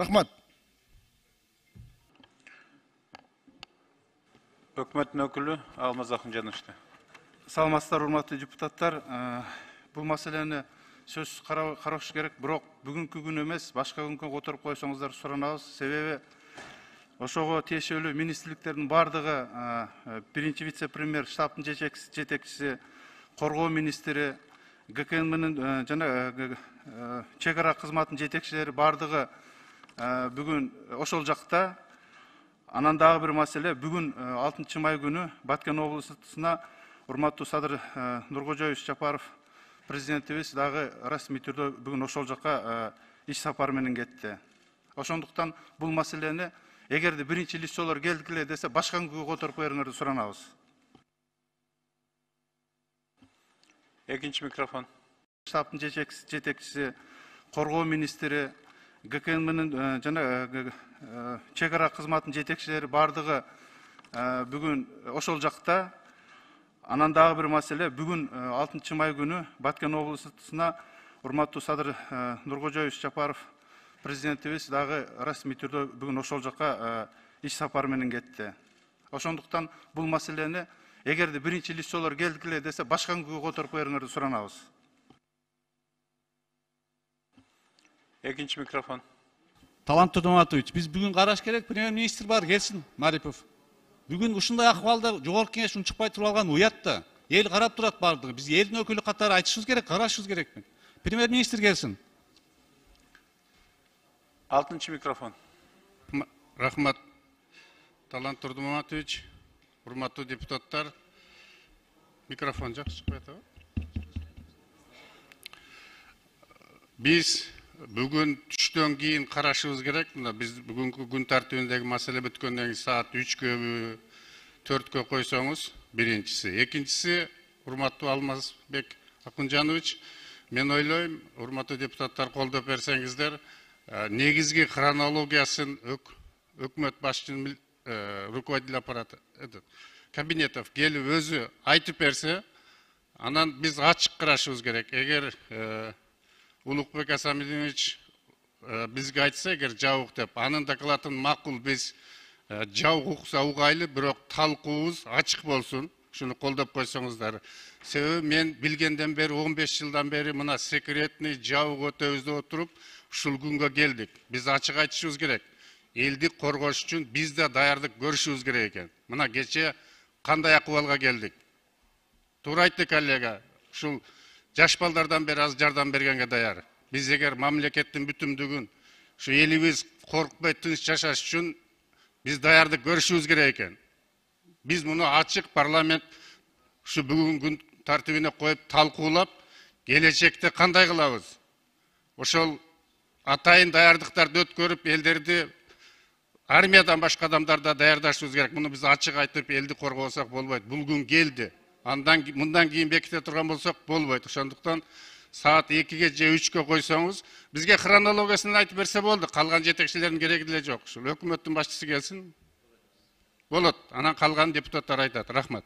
Рахмат. Өкмөттүн өкүлү Алмаз Акынжановичтер. Саламатсыздар, урматтуу депутаттар. Бул маселени сөз караш керек, бирок бүгүнкү күн эмес, башка күнгө которуп койсоңуздар суранабыз. Себеби ошого тиешелүү министрликтердин бардыгы, биринчи вице-премьер, штабтын жетекчиси, коргоо министри, ГКНМнын жана чек ара кызматынын жетекчилери бардыгы бүгүн ошол жакта. Анан дагы бир маселе, бүгүн 6 май күнү Баткен облусуна урматтуу Садыр Нуркожоевич Жапаров президентибиз дагы расмий түрдө бүгүн ошол жакка иш сапар менен кетти. Ошондуктан бул маселени эгерде биринчи лицолор келдикиле десе, башка күнгө которуп бериңерди суранабыз. Экинчи микрофон. Штабтын жетекчиси, коргоо министри, ГКНМнын жана чек ара кызматынын жетекчилери бардыгы бүгүн ошол жакта. Анан дагы бир маселе, бүгүн 6 май күнү Баткен облусуна урматтуу Садыр Нуркожоевич Жапаров президентибиз дагы расмий түрдө бүгүн ошол жакка иш сапар менен кетти. Ошондуктан бул маселени эгерде биринчи лицолор келдикиле десе, башка күнгө которуп бериңерди суранабыз. Экинчи микрофон. Талант Турдуматович, биз бүгүн караш керек, премьер-министр бар, келсин, Марипов. Бүгүн ушундай акыбалда жогорку кеңеш унчукпай туруп алган уят да. Эл карап турат бардыгы. Биз элдин өкүлү катары айтышыбыз керек, карашыбыз керек. Премьер-министр келсин. Алтынчы микрофон. Рахмат. Талант Турдуматович, урматтуу депутаттар. Микрофон жакшы чыкпай атабы. Биз бүгүн түштөн кийин карашыбыз керек. Биз бүгүнкү күн тартибиндеги маселе бүткөндөн кийин саат 3-кө, 4-кө койсоңуз, биринчиси. Экинчиси, урматтуу Алмазбек Акынжанович, мен ойлойм, урматтуу депутаттар колдоп берсеңиздер, негизги хронологиясын өкмөт башчынын руководитель аппараты кабинетов келип өзү айтып берсе, анан биз ачык карашыбыз керек. Эгер Улукбек Асамидинович бизге айтса, эгер жабык деп, анын докладын макул биз жабык укса угайлы, бирок талкуубуз ачык болсун. Шуну колдоп койсоңуздар. Себеби мен билгенден бери 15 жылдан бери мына секретный жабык өтөбүздө отуруп, ушул күнгө келдик. Биз ачык айтышыбыз керек. Элди коргош үчүн биз да даярдык көрүшүбүз керек экен. Мына кече кандай акыбалга келдик. Туура айтты коллега. Ушул жаш балдардан бери аз жардам бергенге даяр. Биз эгер мамлекеттин бүтүмдүгүн, ушу элибиз коркпой тынч жашаш үчүн биз даярдык көрүшүбүз керек экен. Биз муну ачык парламент ушу бүгүн күн тартибине коюп талкуулап, келечекте кандай кылабыз? Ошол атайын даярдыктарды өткөрүп, элдерди армиядан башка адамдарда даярдашыбыз керек. Муну биз ачык айтып, элди коргосок болбойт. Бул күн келди. Мындан кийин беките турган болсок болбойт. Ошондуктан саат 2-ге же 3-кө койсоңуз, бизге хронологиясын айтып берсе болду. Калган жетекчилердин кереги деле жок. Ушул өкмөттүн башчысы келсин. Болот. Анан калган депутаттар айтат. Рахмат.